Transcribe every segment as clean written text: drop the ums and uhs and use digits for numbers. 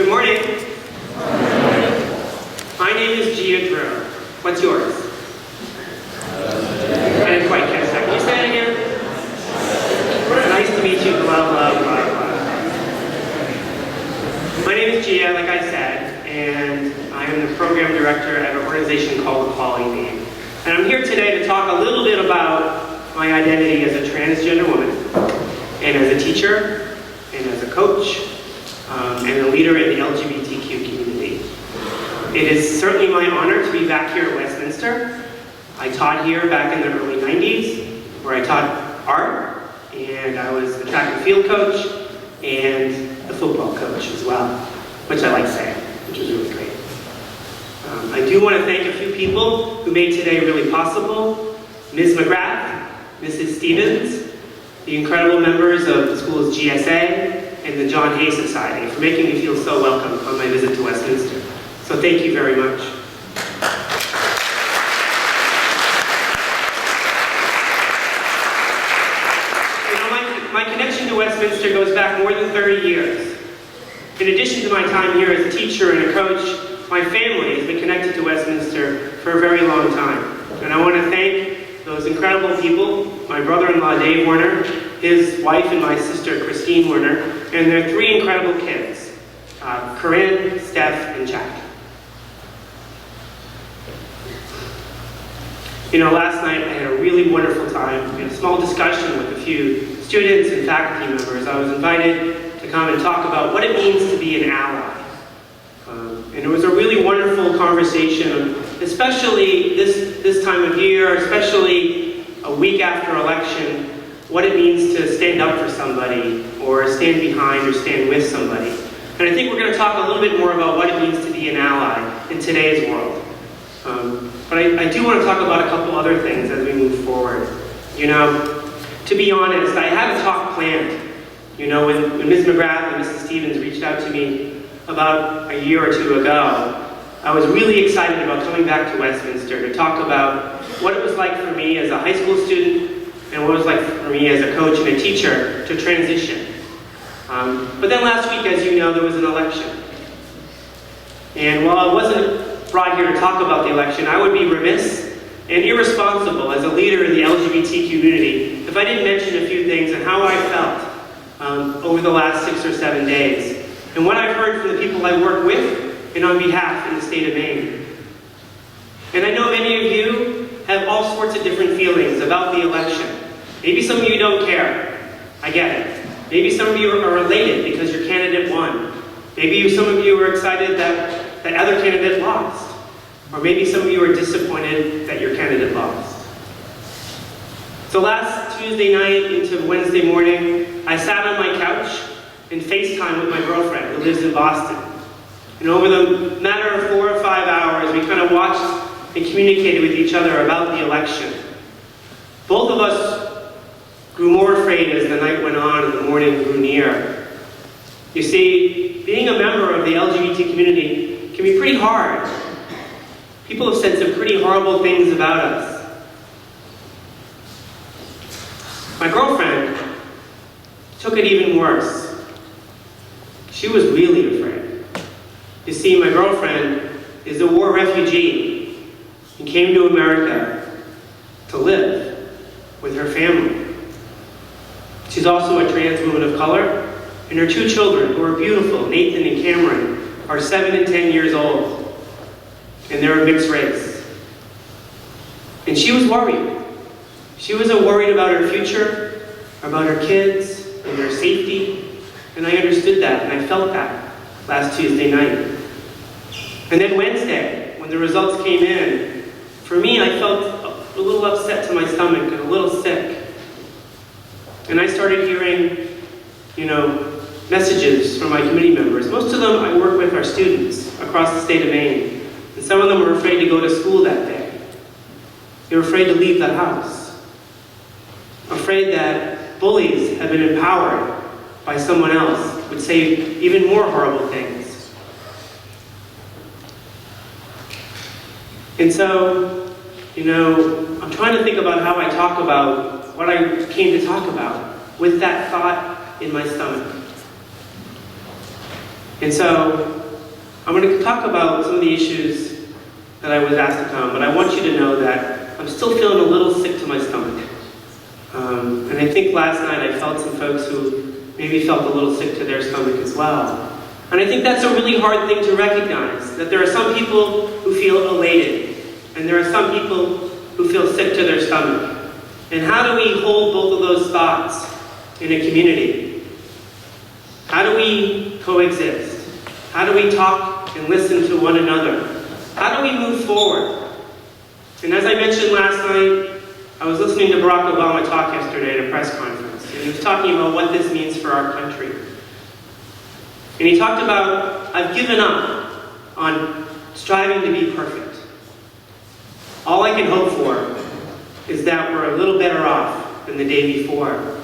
Good morning. My name is Gia Drew. What's yours? I didn't quite catch that. Can you say that again? Nice to meet you. Blah, blah, blah, blah. My name is Gia, like I said, and I am the program director at an organization called EqualityMaine. And I'm here today to talk a little bit about my identity as a transgender woman, and as a teacher, and as a coach, and a leader in the LGBTQ community. It is certainly my honor to be back here at Westminster. I taught here back in the early 90s, where I taught art, and I was the track and field coach, and the football coach as well, which I like saying, which was really great. I do want to thank a few people who made today really possible. Ms. McGrath, Mrs. Stevens, the incredible members of the school's GSA, and the John Hay Society for making me feel so welcome on my visit to Westminster. So thank you very much. You know, my connection to Westminster goes back more than 30 years. In addition to my time here as a teacher and a coach, my family has been connected to Westminster for a very long time. And I want to thank those incredible people, my brother-in-law Dave Werner, his wife and my sister Christine Werner, and their three incredible kids, Corinne, Steph, and Jack. You know, last night I had a really wonderful time. We had a small discussion with a few students and faculty members. I was invited to come and talk about what it means to be an ally. And it was a really wonderful conversation, especially this time of year, especially a week after election, what it means to stand up for somebody, or stand behind, or stand with somebody. And I think we're going to talk a little bit more about what it means to be an ally in today's world. But I do want to talk about a couple other things as we move forward. You know, to be honest, I had a talk planned. You know, when Ms. McGrath and Mrs. Stevens reached out to me about a year or two ago, I was really excited about coming back to Westminster to talk about what it was like for me as a high school student and what it was like for me as a coach and a teacher to transition. But then last week, as you know, there was an election. And while I wasn't brought here to talk about the election, I would be remiss and irresponsible as a leader in the LGBT community if I didn't mention a few things and how I felt over the last 6 or 7 days, and what I've heard from the people I work with and on behalf in the state of Maine. And I know many of you have all sorts of different feelings about the election. Maybe some of you don't care. I get it. Maybe some of you are elated because your candidate won. Maybe some of you are excited that that other candidate lost. Or maybe some of you are disappointed that your candidate lost. So last Tuesday night into Wednesday morning, I sat on my couch and FaceTime with my girlfriend who lives in Boston. And over the matter of 4 or 5 hours, we kind of watched and communicated with each other about the election. Both of us grew more afraid as the night went on and the morning grew near. You see, being a member of the LGBT community can be pretty hard. People have said some pretty horrible things about us. My girlfriend took it even worse. She was really afraid. You see, my girlfriend is a war refugee and came to America to live with her family. She's also a trans woman of color, and her 2 children, who are beautiful, Nathan and Cameron, are 7 and 10 years old, and they're a mixed race. And she was worried. She was worried about her future, about her kids, and their safety, and I understood that, and I felt that last Tuesday night. And then Wednesday, when the results came in, for me, I felt a little upset to my stomach and a little sick. And I started hearing, you know, messages from my committee members. Most of them I work with are students across the state of Maine. And some of them were afraid to go to school that day. They were afraid to leave the house. Afraid that bullies have been empowered by someone else, would say even more horrible things. And so, you know, I'm trying to think about how I talk about what I came to talk about with that thought in my stomach. And so I'm going to talk about some of the issues that I was asked to come, but I want you to know that I'm still feeling a little sick to my stomach. And I think last night I felt some folks who maybe felt a little sick to their stomach as well. And I think that's a really hard thing to recognize, that there are some people who feel elated, and there are some people who feel sick to their stomach. And how do we hold both of those thoughts in a community? How do we coexist? How do we talk and listen to one another? How do we move forward? And as I mentioned last night, I was listening to Barack Obama talk yesterday at a press conference, and he was talking about what this means for our country. And he talked about, I've given up on striving to be perfect. All I can hope for is that we're a little better off than the day before.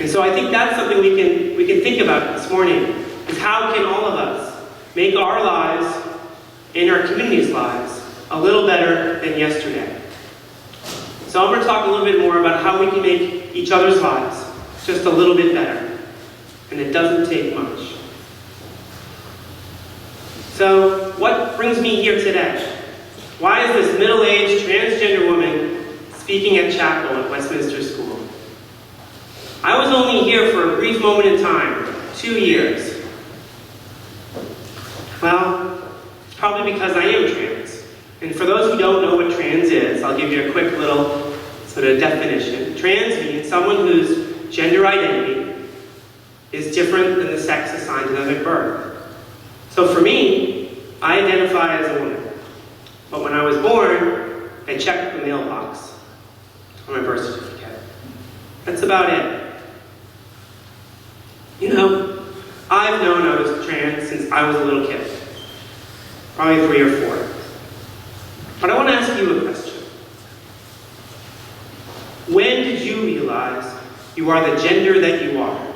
And so I think that's something we can think about this morning, is how can all of us make our lives and our community's lives a little better than yesterday. So I'm going to talk a little bit more about how we can make each other's lives just a little bit better. And it doesn't take much. So what brings me here today? Why is this middle-aged transgender woman speaking at chapel at Westminster School? I was only here for a brief moment in time, 2 years. Well, it's probably because I am trans. And for those who don't know what trans is, I'll give you a quick little sort of definition. Trans means someone whose gender identity is different than the sex assigned to them at birth. So for me, I identify as a woman. But when I was born, I checked the mailbox on my birth certificate. That's about it. You know, I've known I was trans since I was a little kid. Probably 3 or 4. But I want to ask you a question. When did you realize you are the gender that you are?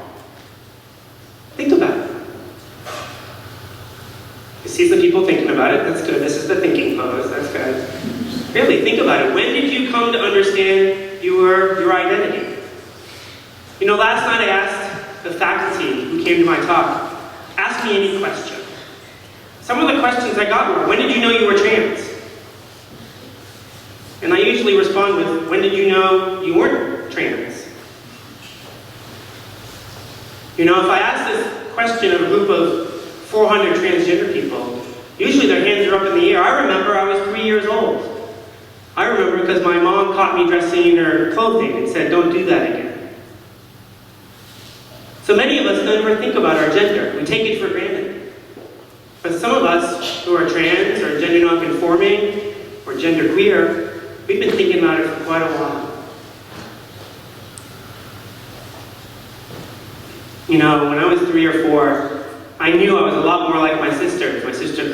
Think about it. You see some people thinking about it. That's good. This is the thinking pose. That's good. Really, think about it. When did you come to understand your identity? You know, last night I asked the faculty who came to my talk, ask me any question. Some of the questions I got were, when did you know you were trans? And I usually respond with, when did you know you weren't trans? You know, if I ask this question of a group of 400 transgender people, usually their hands are up in the air. I remember I was 3 years old. I remember because my mom caught me dressing in her clothing and said, don't do that again. So many of us never think about our gender. We take it for granted. But some of us who are trans or gender non-conforming or gender queer, we've been thinking about it for quite a while. You know, when I was 3 or 4, I knew I was a lot more like my sisters. My sister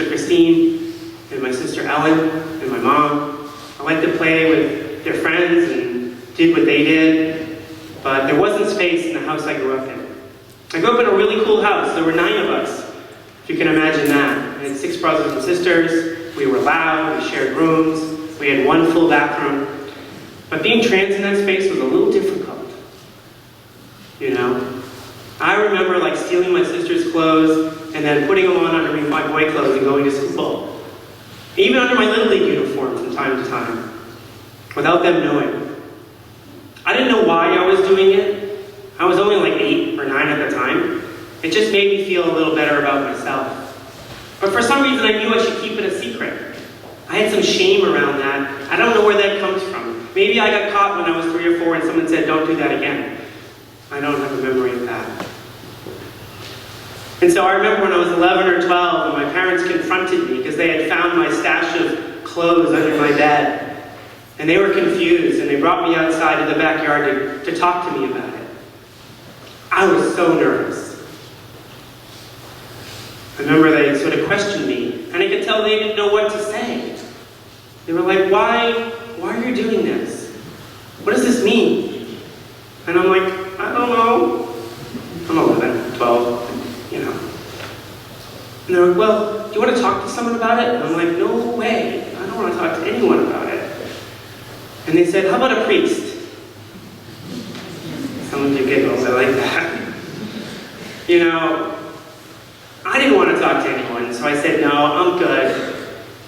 Christine, and my sister Ellen, and my mom. I liked to play with their friends and did what they did, but there wasn't space in the house I grew up in. I grew up in a really cool house. There were 9 of us, if you can imagine that. I had 6 brothers and sisters. We were loud, we shared rooms. We had 1 full bathroom. But being trans in that space was a little difficult. You know? I remember like stealing my sister's clothes and then putting them on underneath my boy clothes and going to school. Even under my Little League uniform from time to time. Without them knowing. I didn't know why I was doing it. I was only like 8 or 9 at the time. It just made me feel a little better about myself. But for some reason I knew I should keep it a secret. I had some shame around that. I don't know where that comes from. Maybe I got caught when I was 3 or 4 and someone said, don't do that again. I don't have a memory of that. And so I remember when I was 11 or 12 and my parents confronted me because they had found my stash of clothes under my bed. And they were confused and they brought me outside to the backyard to talk to me about it. I was so nervous. I remember they sort of questioned me and I could tell they didn't know what to say. They were like, why are you doing this? What does this mean? And I'm like, I don't know. I'm 11, 12, you know. And they're like, well, do you want to talk to someone about it? And I'm like, no way. I don't want to talk to anyone about it. And they said, how about a priest? Some of you giggles, I like that. You know,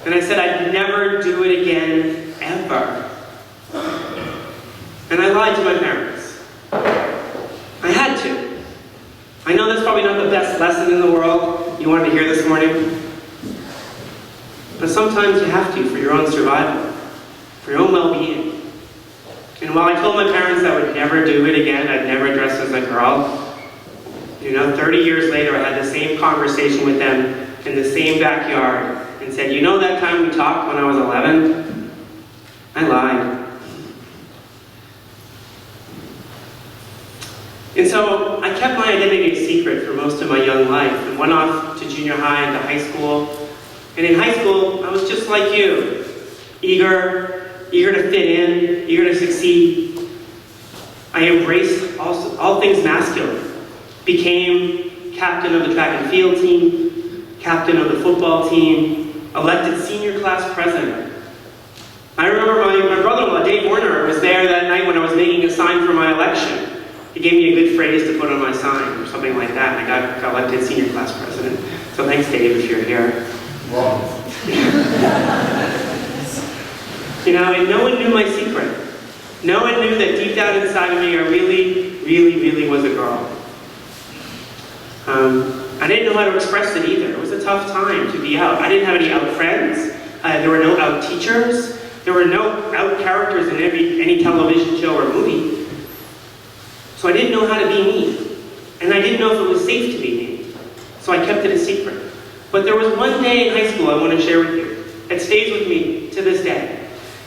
And I said I'd never do it again, ever. And I lied to my parents. I had to. I know that's probably not the best lesson in the world you wanted to hear this morning. But sometimes you have to for your own survival, for your own well-being. And while I told my parents I would never do it again, I'd never dress as a girl, 30 years later I had the same conversation with them in the same backyard and said, you know that time we talked when I was 11? I lied. And so I kept my identity a secret for most of my young life and went off to junior high and to high school. And in high school, I was just like you, eager to fit in, eager to succeed. I embraced all things masculine. Became captain of the track and field team, captain of the football team, elected senior class president. I remember my brother-in-law, Dave Warner, was there that night when I was making a sign for my election. He gave me a good phrase to put on my sign or something like that, and I got elected senior class president. So thanks, Dave, if you're here. Wow. And no one knew my secret. No one knew that deep down inside of me I really was a girl. I didn't know how to express it either. It was a tough time to be out. I didn't have any out friends. There were no out teachers. There were no out characters in any television show or movie. So I didn't know how to be me. And I didn't know if it was safe to be me. So I kept it a secret. But there was one day in high school I want to share with you. It stays with me to this day.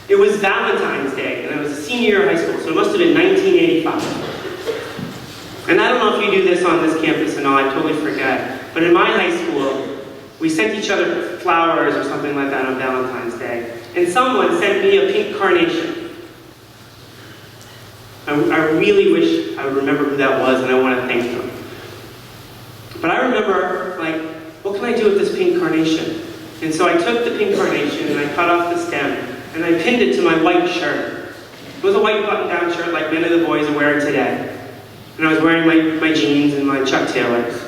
It was Valentine's Day, and I was a senior year of high school, so it must have been 1985. And I don't know if you do this on this campus and all, I totally forget. But in my high school, we sent each other flowers or something like that on Valentine's Day. And someone sent me a pink carnation. I really wish I would remember who that was, and I want to thank them. But I remember, what can I do with this pink carnation? And so I took the pink carnation and I cut off the stem and I pinned it to my white shirt. It was a white button-down shirt like many of the boys are wearing today. And I was wearing my jeans and my Chuck Taylors.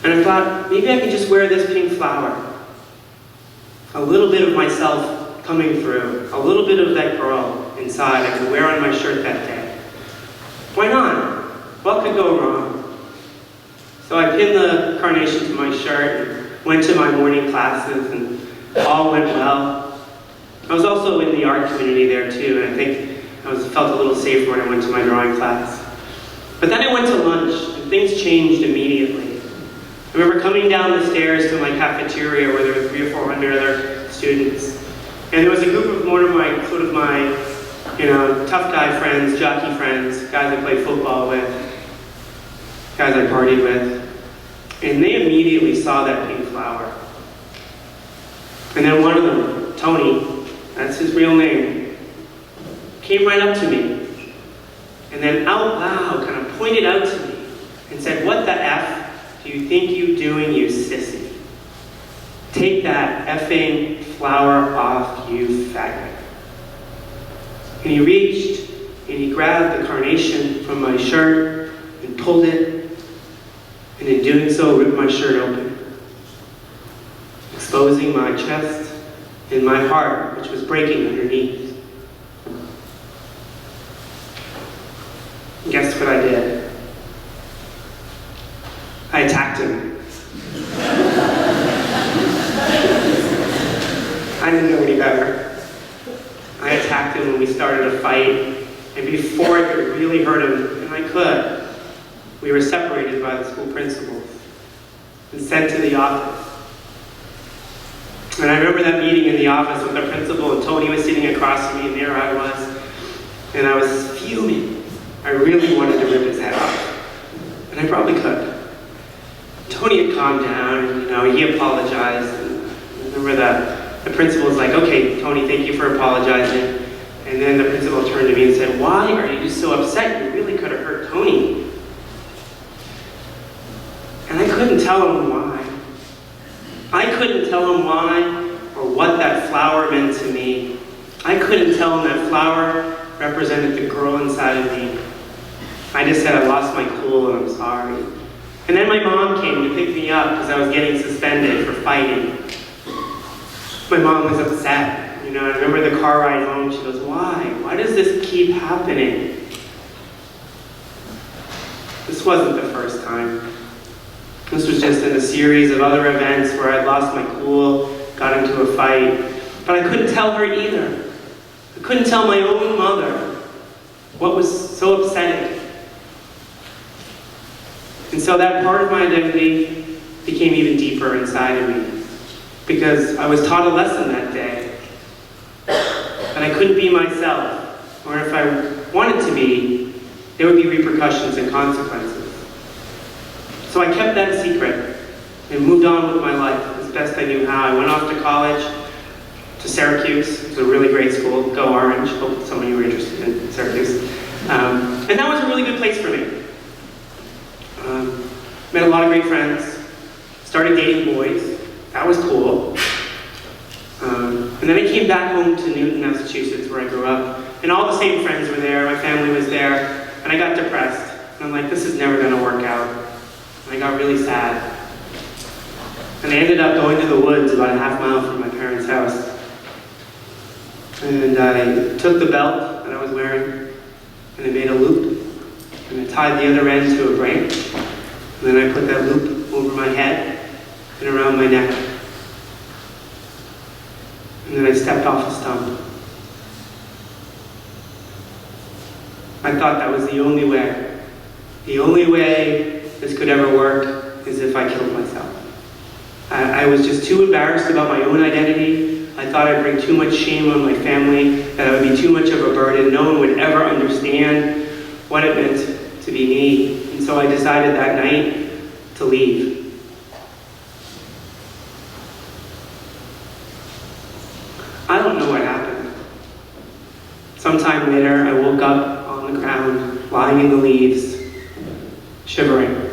And I thought, maybe I could just wear this pink flower. A little bit of myself coming through. A little bit of that girl inside I could wear on my shirt that day. Why not? What could go wrong? So I pinned the carnation to my shirt and went to my morning classes and all went well. I was also in the art community there too, and I think I felt a little safer when I went to my drawing class. But then I went to lunch, and things changed immediately. I remember coming down the stairs to my cafeteria where there were 300 or 400 other students. And there was a group of more of my, tough guy friends, jockey friends, guys I played football with, guys I partied with. And they immediately saw that pink flower. And then one of them, Tony, that's his real name, came right up to me. And then out loud kind of pointed out to me and said, "What the F do you think you're doing, you sissy? Take that effing flower off, you faggot." And he reached and he grabbed the carnation from my shirt and pulled it, and in doing so ripped my shirt open, exposing my chest and my heart, which was breaking underneath. And guess what I did? I attacked him. I didn't know any better. I attacked him when we started a fight, and before I could really hurt him, and I could, we were separated by the school principal and sent to the office. And I remember that meeting in the office with the principal, and Tony was sitting across from me, and there I was, and I was fuming. I really wanted to rip his head off, and I probably could. Tony had calmed down, and he apologized. And I remember the principal was like, "Okay, Tony, thank you for apologizing." And then the principal turned to me and said, "Why are you so upset? You really could have hurt Tony." And I couldn't tell him why. I couldn't tell him why or what that flower meant to me. I couldn't tell him that flower represented the girl inside of me. I just said I lost my cool and I'm sorry. And then my mom came to pick me up because I was getting suspended for fighting. So my mom was upset. You know, I remember the car ride home, she goes, why? Why does this keep happening? This wasn't the first time. This was just in a series of other events where I'd lost my cool, got into a fight. But I couldn't tell her either. I couldn't tell my own mother what was so upsetting. And so that part of my identity became even deeper inside of me, because I was taught a lesson that day that I couldn't be myself, or if I wanted to be, there would be repercussions and consequences. So I kept that a secret and moved on with my life as best I knew how. I went off to college, to Syracuse. It was a really great school. Go Orange. Hope some of you were interested in Syracuse. And that was a really good place for me. Met a lot of great friends. Started dating boys. That was cool. And then I came back home to Newton, Massachusetts, where I grew up. And all the same friends were there. My family was there. And I got depressed. And I'm like, this is never going to work out. And I got really sad. And I ended up going to the woods about a half mile from my parents' house. And I took the belt that I was wearing, and I made a loop, and I tied the other end to a branch, and then I put that loop over my head and around my neck. And then I stepped off a stump. I thought that was the only way. The only way this could ever work is if I killed myself. I was just too embarrassed about my own identity. I thought I'd bring too much shame on my family, that I would be too much of a burden. No one would ever understand what it meant to be me. And so I decided that night to leave. I don't know what happened. Sometime later, I woke up on the ground, lying in the leaves, shivering.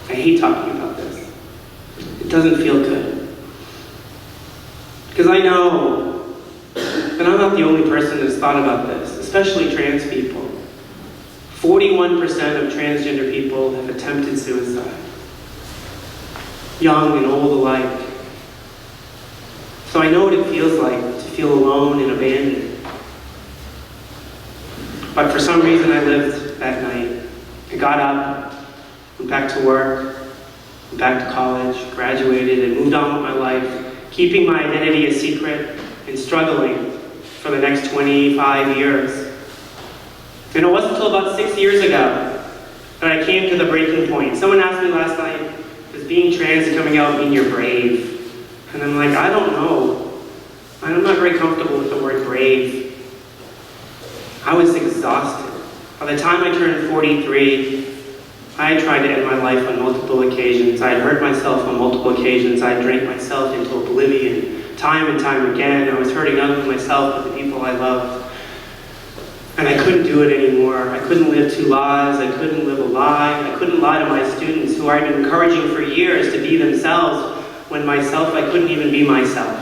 I hate talking about this. It doesn't feel good. Because I know that I'm not the only person that's thought about this, especially trans people. 41% of transgender people have attempted suicide. Young and old alike. So I know what it feels like to feel alone and abandoned. But for some reason I lived that night. I got up, went back to work, went back to college, graduated, and moved on with my life, keeping my identity a secret and struggling for the next 25 years. And it wasn't until about 6 years ago that I came to the breaking point. Someone asked me last night, does being trans and coming out mean you're brave? And I'm like, I don't know. I'm not very comfortable with the word brave. I was exhausted. By the time I turned 43, I had tried to end my life on multiple occasions. I had hurt myself on multiple occasions. I had drank myself into oblivion time and time again. I was hurting not only myself, but the people I loved. And I couldn't do it anymore. I couldn't live two lives. I couldn't live a lie. I couldn't lie to my students, who I'd been encouraging for years to be themselves, when myself, I couldn't even be myself.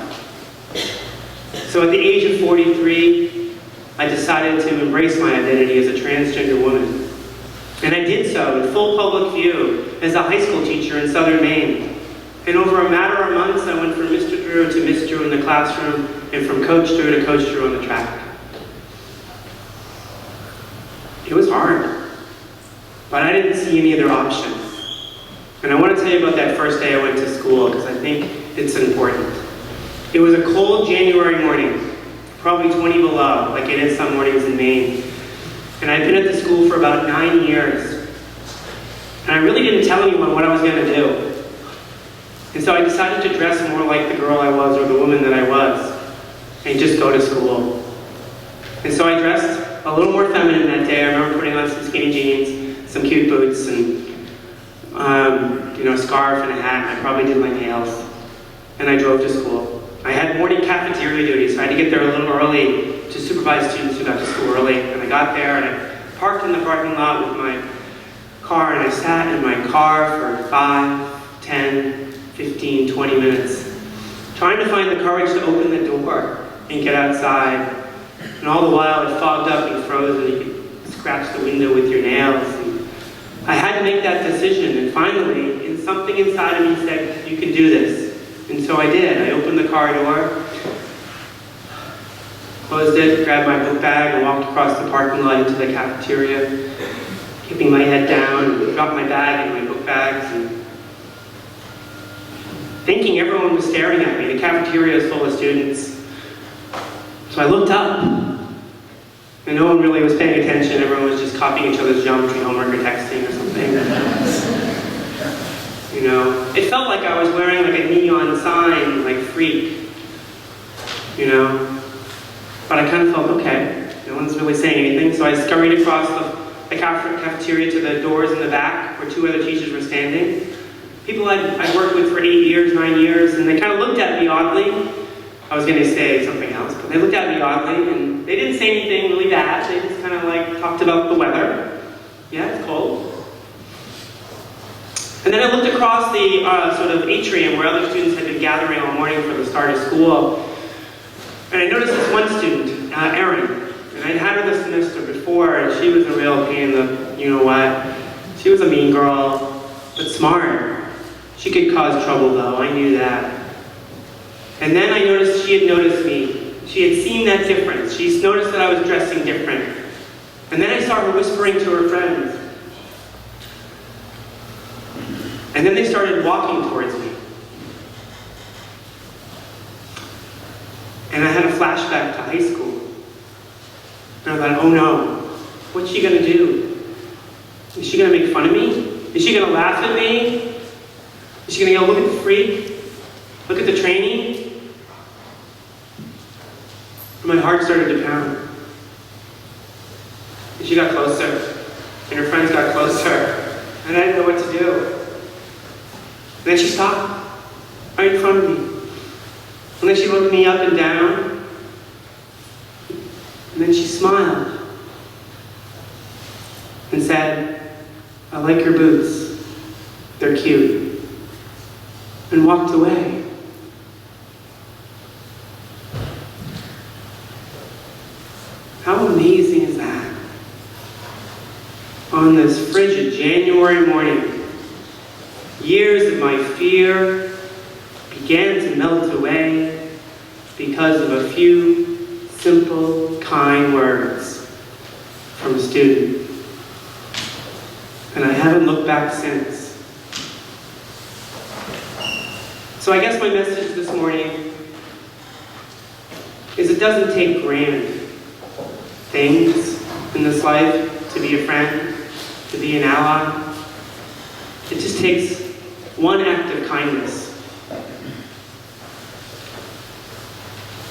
So at the age of 43, I decided to embrace my identity as a transgender woman. And I did so in full public view as a high school teacher in Southern Maine. And over a matter of months, I went from Mr. Drew to Miss Drew in the classroom, and from Coach Drew to Coach Drew on the track. It was hard, but I didn't see any other option. And I want to tell you about that first day I went to school, because I think it's important. It was a cold January morning, probably 20 below, like it is some mornings in Maine. And I'd been at the school for about 9 years. And I really didn't tell anyone what I was going to do. And so I decided to dress more like the girl I was, or the woman that I was, and just go to school. And so I dressed a little more feminine that day. I remember putting on some skinny jeans, some cute boots, and a scarf and a hat. And I probably did my nails. And I drove to school. I had morning cafeteria duty, so I had to get there a little early to supervise students who got to school early. And I got there and I parked in the parking lot with my car, and I sat in my car for 5, 10, 15, 20 minutes, trying to find the courage to open the door and get outside. And all the while it fogged up and froze, and you could scratch the window with your nails. And I had to make that decision, and finally, something inside of me said, you can do this. And so I did. I opened the car door, closed it, grabbed my book bag, and walked across the parking lot into the cafeteria, keeping my head down, and dropped my bag and my book bags, and thinking everyone was staring at me. The cafeteria is full of students. So I looked up, and no one really was paying attention. Everyone was just copying each other's geometry homework or texting or something. You know, it felt like I was wearing like a neon sign, like freak. You know, but I kind of felt, okay, no one's really saying anything. So I scurried across the cafeteria to the doors in the back where two other teachers were standing. People I'd worked with for 8 years, 9 years, and they kind of looked at me oddly. I was going to say something else, but they looked at me oddly, and they didn't say anything really bad. They just kind of like talked about the weather. Yeah, it's cold. And then I looked across the sort of atrium where other students had been gathering all morning for the start of school. And I noticed this one student, Erin, and I'd had her this semester before, and she was a real pain in the you-know-what. She was a mean girl, but smart. She could cause trouble though, I knew that. And then I noticed she had noticed me. She had seen that difference. She's noticed that I was dressing different. And then I saw her whispering to her friends. And then they started walking towards me. And I had a flashback to high school. And I thought, oh no, what's she gonna do? Is she gonna make fun of me? Is she gonna laugh at me? Is she gonna go, look at the freak? Look at the trainee? And my heart started to pound. And she got closer. And her friends got closer. And I didn't know what to do. And then she stopped right in front of me. And then she looked me up and down. And then she smiled. And said, I like your boots. They're cute. And walked away. How amazing is that? On this frigid January morning, years of my fear began to melt away because of a few simple, kind words from a student. And I haven't looked back since. So I guess my message this morning is it doesn't take grand things in this life to be a friend, to be an ally. It just takes one act of kindness.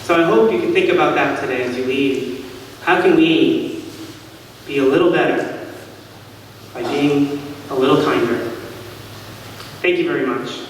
So I hope you can think about that today as you leave. How can we be a little better by being a little kinder? Thank you very much.